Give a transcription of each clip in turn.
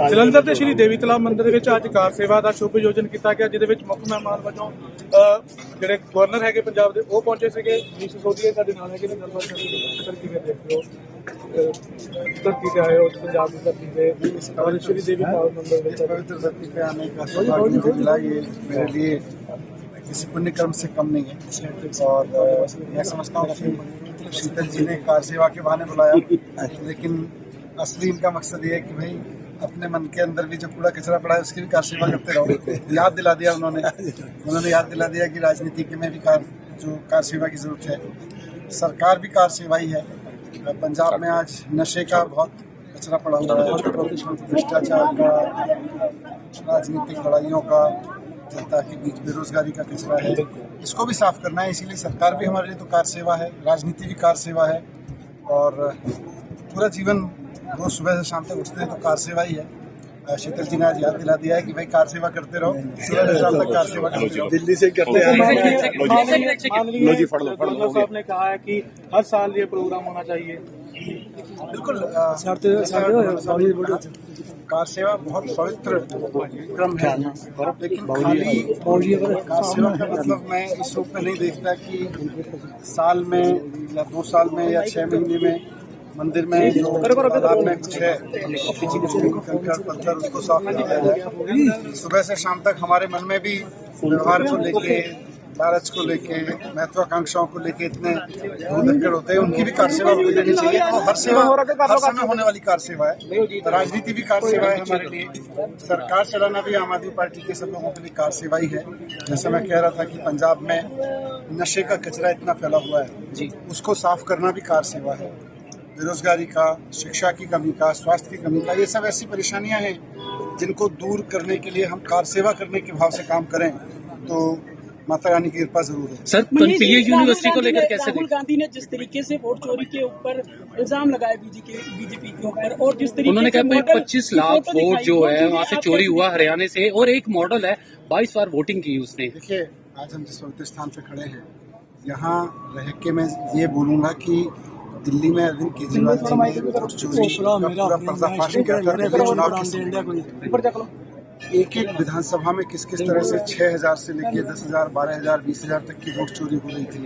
ਜਲੰਧਰ ਦੇ ਸ਼੍ਰੀ ਦੇਵੀ ਤਲਾਬ ਮੰਦਿਰ ਵਿੱਚ ਅੱਜ ਕਾਰ ਸੇਵਾ ਦਾ ਸ਼ੁਭ ਆਯੋਜਨ ਕੀਤਾ ਗਿਆ, ਜਿਹਦੇ ਵਿੱਚ ਮੁੱਖ ਮਹਿਮਾਨ ਵਜੋਂ ਜਿਹੜੇ ਗਵਰਨਰ ਹੈਗੇ ਪੰਜਾਬ ਦੇ ਉਹ ਪਹੁੰਚੇ ਸੀਗੇ। ਮਨੀਸ਼ ਸਿਸੋਦੀਆ ਸਾਡੇ ਨਾਲ ਹੈਗੇ ਨੇ, ਗੱਲਬਾਤ ਕਰਾਂਗੇ। ਸਰ ਕਿਵੇਂ ਦੇਖਦੇ ਹੋ धरती पे आए हो, पंजाब की धरती पे और श्री देवी तलाब मंदिर में पवित्र धरती पे आने का सौभाग्य मुझे मिला। ये मेरे लिए किसी पुण्य कर्म से कम नहीं है और मैं समझता हूँ कि शीतल जी ने कार सेवा के बहाने बुलाया, लेकिन असली इनका मकसद ये है कि भाई अपने मन के अंदर भी जो कूड़ा कचरा पड़ा है उसकी भी कार सेवा करते रहो। याद दिला दिया उन्होंने याद दिला दिया कि राजनीति में भी कार सेवा की जरूरत है। सरकार भी कार सेवा ही है। पंजाब में आज नशे का बहुत कचरा पड़ा हुआ है, भ्रष्टाचार का, राजनीतिक लड़ाइयों का, जनता के बीच बेरोजगारी का कचरा है। इसको भी साफ करना है, इसीलिए सरकार भी हमारे लिए तो कार सेवा है, राजनीति भी कार सेवा है और पूरा जीवन रोज सुबह से शाम तक उठते हैं तो कार सेवा ही है। शीतल जी ने आज याद दिला दिया है कि भाई कार सेवा करते रहो, सुबह से शाम तक कार सेवा करते रहो। दिल्ली से करते हैं। साहब ने कहा है कि हर साल ये प्रोग्राम होना चाहिए। बिल्कुल, कार सेवा बहुत पवित्र क्रम है, लेकिन खाली कार सेवा का मतलब मैं इस रूप में नहीं देखता कि साल में या 2 साल में या 6 महीने में मंदिर में जो तादाद में कुछ है कंकड़ पत्थर उसको साफ कर दिया जाए। सुबह से शाम तक हमारे मन में भी व्यवहार को लेके, लालच को लेके, महत्वाकांक्षाओं को लेके इतने धक्कड़ होते हैं, उनकी भी कार सेवा हो जानी चाहिए। तो हर सेवा हर समय होने वाली कार सेवा है। राजनीति भी कार सेवा है हमारे लिए, सरकार चलाना भी आम आदमी पार्टी के सब लोगों के लिए कार सेवा ही है। जैसे मैं कह रहा था कि पंजाब में नशे का कचरा इतना फैला हुआ है, उसको साफ करना भी कार सेवा है। बेरोजगारी का, शिक्षा की कमी का, स्वास्थ्य की कमी का, ये सब ऐसी परेशानियां हैं जिनको दूर करने के लिए हम कार सेवा करने के भाव से काम करें तो माता रानी की कृपा जरूर है। सर, यूनिवर्सिटी को लेकर कैसे राहुल गांधी ने जिस तरीके से वोट चोरी के ऊपर इल्जाम लगाया बीजेपी के ऊपर, और जिस तरीके उन्होंने कहा 25 लाख वोट जो है वहाँ से चोरी हुआ हरियाणा से, और एक मॉडल है 22 बार वोटिंग की उसने। देखिए, आज हम जिस पवित्र स्थान पे खड़े हैं, यहाँ रह के मैं ये बोलूंगा कि दिल्ली में अरविंद केजरीवाल जी ने वोट चोरी का पूरा पर्दाफाश किया था। दिल्ली चुनाव के समय एक विधानसभा में किस किस तरह से 6,000 से लेकर 10,000, 12,000, 20,000 तक की वोट चोरी हो रही थी,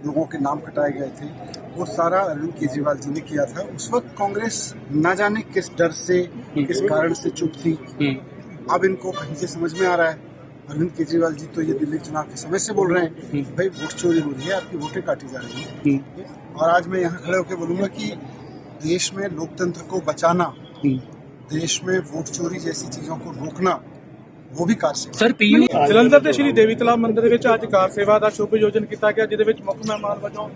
लोगों के नाम कटाए गए थे, वो सारा अरविंद केजरीवाल जी ने किया था। उस वक्त कांग्रेस न जाने किस डर से, किस कारण से चुप थी। अब इनको कहीं से समझ में आ रहा है। अरविंद केजरीवाल जी तो ये दिल्ली चुनाव के समय से बोल रहे हैं भाई वोट चोरी हो रही है, आपकी वोटें काटी जा रही हैं। और आज मैं यहाँ खड़े होकर बोलूंगा कि देश में लोकतंत्र को बचाना, देश में वोट चोरी जैसी चीजों को रोकना, वो भी कार सेवा। ਸਰ ਜਲੰਧਰ ਦੇ ਸ਼੍ਰੀ ਦੇਵੀ ਤਲਾਬ ਮੰਦਿਰ ਵਿੱਚ ਅੱਜ ਕਾਰ ਸੇਵਾ ਦਾ ਸ਼ੁਭ ਆਯੋਜਨ ਕੀਤਾ ਗਿਆ, ਜਿਹਦੇ ਵਿੱਚ ਮੁੱਖ ਮਹਿਮਾਨ ਵਜੋਂ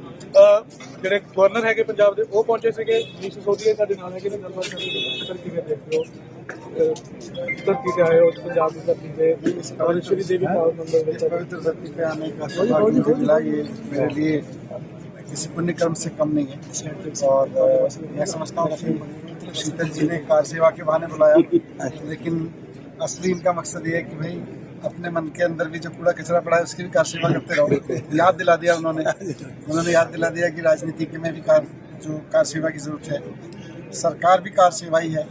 ਜਿਹੜੇ ਗਵਰਨਰ ਹੈਗੇ ਪੰਜਾਬ ਦੇ ਉਹ ਪਹੁੰਚੇ ਸੀਗੇ। ਮਨੀਸ਼ ਸਿਸੋਦੀਆ ਸਾਡੇ ਨਾਲ ਹੈਗੇ ਨੇ, ਗੱਲਬਾਤ ਕਰਾਂਗੇ। ਸਰ ਕਿਵੇਂ ਦੇਖਦੇ ਹੋ धरती पे आए हो, पंजाब की धरती पे और श्री देवी तलाब मंदिर में पवित्र धरती पे आने का सौभाग्य मुझे मिला। ये मेरे लिए किसी पुण्य कर्म से कम नहीं है और मैं समझता हूँ कि शीतल जी ने कार सेवा के बहाने बुलाया, लेकिन असली इनका मकसद ये है कि भाई अपने मन के अंदर भी जो कूड़ा कचरा पड़ा है उसकी भी कार सेवा करते रहो। याद दिला दिया उन्होंने याद दिला दिया कि राजनीति में भी कार सेवा की जरूरत है। सरकार भी कार सेवा ही है।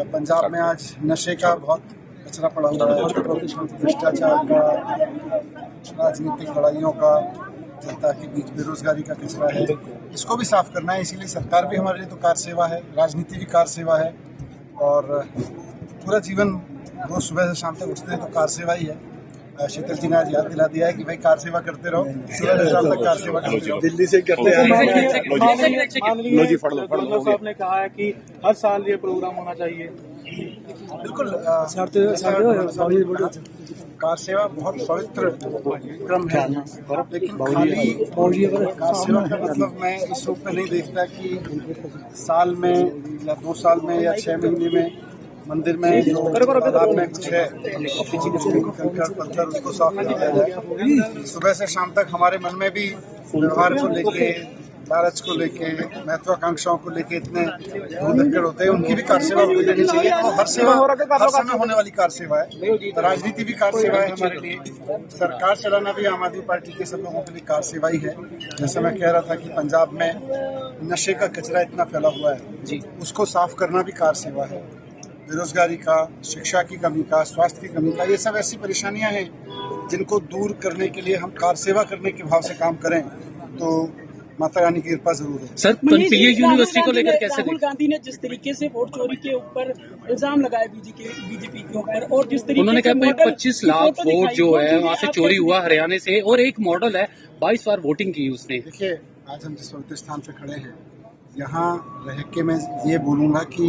पंजाब में आज नशे का बहुत कचरा पड़ा हुआ है, भ्रष्टाचार का, राजनीतिक लड़ाइयों का, जनता के बीच बेरोजगारी का कचरा है। इसको भी साफ करना है, इसीलिए सरकार भी हमारे लिए तो कार सेवा है, राजनीति भी कार सेवा है और पूरा जीवन रोज सुबह से शाम तक उठते हैं तो कार सेवा ही है। शीतल जी ने आज याद दिला दिया है कि भाई कार सेवा करते रहो, सुबह से शाम तक कार सेवा करते रहो। दिल्ली से करते हैं। साहब ने कहा है कि हर साल ये प्रोग्राम होना चाहिए। बिल्कुल, कार सेवा बहुत पवित्र क्रम है, लेकिन खाली कार सेवा का मतलब मैं इस रूप में नहीं देखता कि साल में या 2 साल में या 6 महीने में मंदिर में जो तादाद में कुछ है कंकड़ पत्थर उसको साफ कर दिया जाए। सुबह से शाम तक हमारे मन में भी व्यवहार को लेके, लालच को लेके, महत्वाकांक्षाओं को लेके इतने धक्कड़ होते हैं, उनकी भी कार सेवा हो जानी चाहिए। तो हर सेवा हर समय होने वाली कार सेवा है। राजनीति भी कार सेवा है हमारे लिए, सरकार चलाना भी आम आदमी पार्टी के सब लोगों के लिए कार सेवा ही है। जैसे मैं कह रहा था कि पंजाब में नशे का कचरा इतना फैला हुआ है, उसको साफ करना भी कार सेवा है। बेरोजगारी का, शिक्षा की कमी का, स्वास्थ्य की कमी का, ये सब ऐसी परेशानियां हैं जिनको दूर करने के लिए हम कार सेवा करने के भाव से काम करें तो माता रानी की कृपा जरूर है। सर मनीष जी, पीए यूनिवर्सिटी को लेकर कैसे राहुल देखते गांधी ने जिस तरीके से वोट चोरी के ऊपर इल्जाम लगाए बीजेपी के ऊपर और जिस तरीके उन्होंने से कहा भाई मॉडल 25 की लाख फोटो वोट दिखाई, जो वो है चीजें वहां से आप चोरी कैसे हुआ हरियाणा से, और एक मॉडल है 22 बार वोटिंग की उसने। देखिए, आज हम जिस पवित्र स्थान पे खड़े हैं, यहाँ रह के मैं ये बोलूंगा कि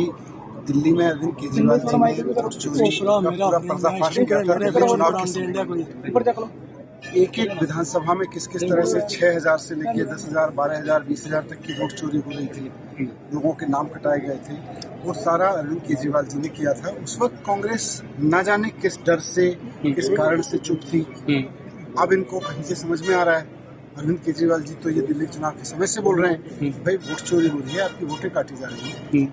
दिल्ली में अरविंद केजरीवाल जी ने वोट चोरी का पूरा पर्दाफाश किया था दिल्ली चुनाव के समय। एक एक विधानसभा में किस किस तरह से 6,000 से लेकर 10,000, 12,000, 20,000 तक की वोट चोरी हो रही थी, लोगों के नाम कटाए गए थे, वो सारा अरविंद केजरीवाल जी ने किया था। उस वक्त कांग्रेस न जाने किस डर से, किस कारण से चुप थी। अब इनको कहीं से समझ में आ रहा है। अरविंद केजरीवाल जी तो ये दिल्ली चुनाव के समय से बोल रहे हैं भाई वोट चोरी हो रही है, आपकी वोटें काटी जा रही हैं।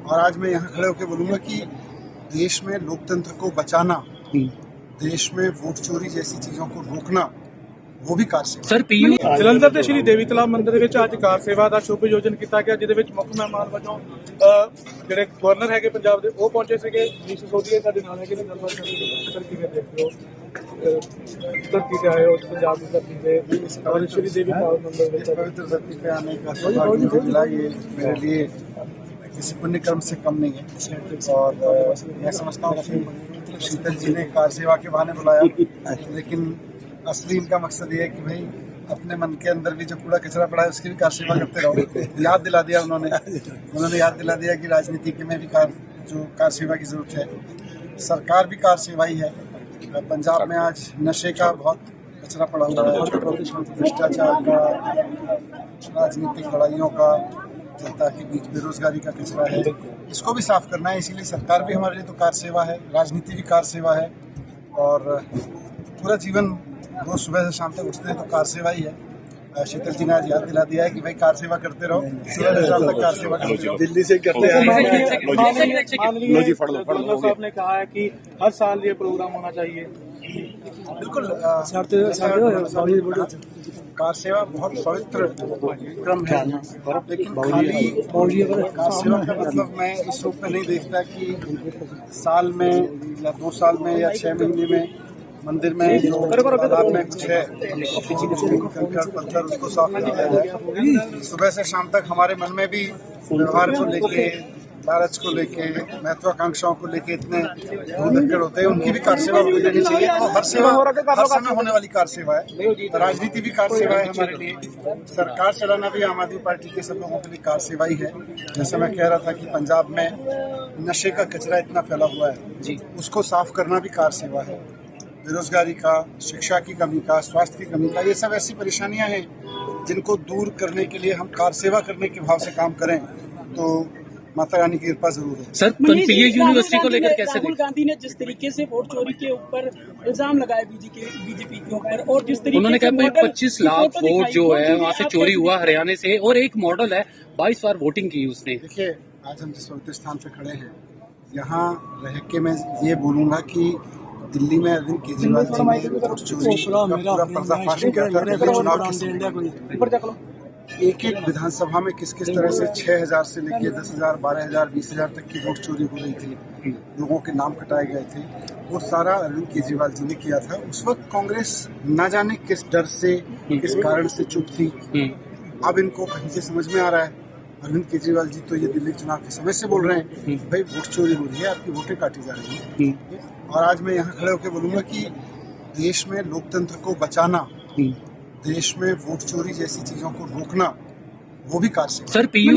और आज मैं यहाँ खड़े होकर बोलूंगा कि देश में लोकतंत्र को बचाना, देश में वोट चोरी जैसी चीजों को रोकना, वो ਵੀ ਕਾਰ ਸੇਵਾ। ਸਰ ਪੀਯੂ ਜਲੰਧਰ ਦੇ ਸ਼੍ਰੀ ਦੇਵੀ ਤਲਾਬ ਮੰਦਿਰ ਵਿੱਚ ਅੱਜ ਕਾਰ ਸੇਵਾ ਦਾ ਸ਼ੁਭ ਆਯੋਜਨ ਕੀਤਾ ਗਿਆ, ਜਿਹਦੇ ਵਿੱਚ ਮੁੱਖ ਮਹਿਮਾਨ ਵਜੋਂ ਜਿਹੜੇ ਗਵਰਨਰ ਹੈਗੇ ਪੰਜਾਬ ਦੇ ਉਹ ਪਹੁੰਚੇ ਸੀਗੇ। ਮਨੀਸ਼ ਸਿਸੋਦੀਆ ਸਾਡੇ ਨਾਲ ਹੈਗੇ ਨੇ, ਗੱਲਬਾਤ ਕਰਾਂਗੇ। ਸਰ ਕਿਵੇਂ ਦੇਖਦੇ ਹੋ ਧਰਤੀ ਤੇ ਆਏ ਹੋ, ਪੰਜਾਬ ਦੀ ਧਰਤੀ ਤੇ ਔਰ ਸ਼੍ਰੀ ਦੇवी तलाब मंदिर ਵਿੱਚ पवित्र धरती पे आने का सौभाग्य मुझे मिला, ये मेरे लिए किसी पुण्य कर्म से कम नहीं है। और मैं समझता हूँ कि शीतल जी ने कार सेवा के बहाने बुलाया, लेकिन असली इनका मकसद ये है कि भाई अपने मन के अंदर भी जो कूड़ा कचरा पड़ा है उसकी भी कार सेवा करते रहो। याद दिला दिया उन्होंने याद दिला दिया कि राजनीति में भी कार सेवा की जरूरत है। सरकार भी कार सेवा ही है। पंजाब में आज नशे का बहुत कचरा पड़ा हुआ है, भ्रष्टाचार का, राजनीतिक लड़ाइयों का, जनता के बीच बेरोजगारी का कचरा है, इसको भी साफ करना है। इसीलिए सरकार भी हमारे लिए तो कार सेवा है, राजनीति भी कार सेवा है। और पूरा जीवन रोज सुबह से शाम तक उठते हैं तो कार सेवा ही है। शीतल जी ने आज याद दिला दिया है कि भाई कार सेवा करते रहो, सुबह से शाम तक कार सेवा करते रहो। दिल्ली से करते माननीय गवर्नर साहब ने कहा है कि हर साल ये प्रोग्राम होना चाहिए। बिल्कुल, कार सेवा बहुत पवित्र क्रम है, लेकिन खाली कार सेवा का मतलब मैं इस रूप में नहीं देखता कि साल में या 2 साल में या 6 महीने में मंदिर में जो तालाब में कुछ है कंकड़ पत्थर उसको साफ कर दिया जाए। सुबह से शाम तक हमारे मन में भी व्यवहार को लेके, लालच को लेके, महत्वाकांक्षाओं को लेके इतने धक्कर होते हैं, उनकी भी कार सेवा हो जानी चाहिए। तो हर सेवा हर समय होने वाली कार सेवा है। राजनीति भी कार सेवा है हमारे लिए, सरकार चलाना भी आम आदमी पार्टी के सब लोगों के लिए कार सेवा ही है। जैसे मैं कह रहा था कि पंजाब में नशे का कचरा इतना फैला हुआ है, उसको साफ करना भी कार सेवा है। बेरोजगारी का, शिक्षा की कमी का, स्वास्थ्य की कमी का, ये सब ऐसी परेशानियां हैं जिनको दूर करने के लिए हम कार सेवा करने के भाव से काम करें तो माता रानी की कृपा जरूर है। सर पीए यूनिवर्सिटी को लेकर कैसे राहुल देखते गांधी ने जिस तरीके से वोट चोरी के ऊपर इल्जाम लगाए बीजेपी के ऊपर और जिस तरीके उन्होंने से कहा भाई मॉडल 25 की लाख फोटो वोट दिखाई, जो वो है चीजें वहां से आप चोरी कैसे हुआ हरियाणा से, और एक मॉडल है 22 बार वोटिंग की उसने। देखिए, आज हम जिस पवित्र स्थान पे खड़े हैं, यहाँ रह के मैं ये बोलूंगा कि दिल्ली में अरविंद केजरीवाल जी ने वोट चोरी का पूरा पर्दाफाश किया था दिल्ली चुनाव के समय। एक एक विधानसभा में किस किस तरह से 6,000 से लेकर 10,000, 12,000, 20,000 तक की वोट चोरी हो रही थी, लोगों के नाम कटाए गए थे, वो सारा अरविंद केजरीवाल जी ने किया था। उस वक्त कांग्रेस न जाने किस डर से, किस कारण से चुप थी। अब इनको कहीं से समझ में आ रहा है। अरविंद केजरीवाल जी तो ये दिल्ली चुनाव के समय से बोल रहे हैं भाई वोट चोरी हो रही है, आपकी वोटें काटी जा रही हैं। और आज मैं यहाँ खड़े होकर बोलूंगा कि देश में लोकतंत्र को बचाना, देश में वोट चोरी जैसी चीजों को रोकना, वो भी कार सेवा। Sir PU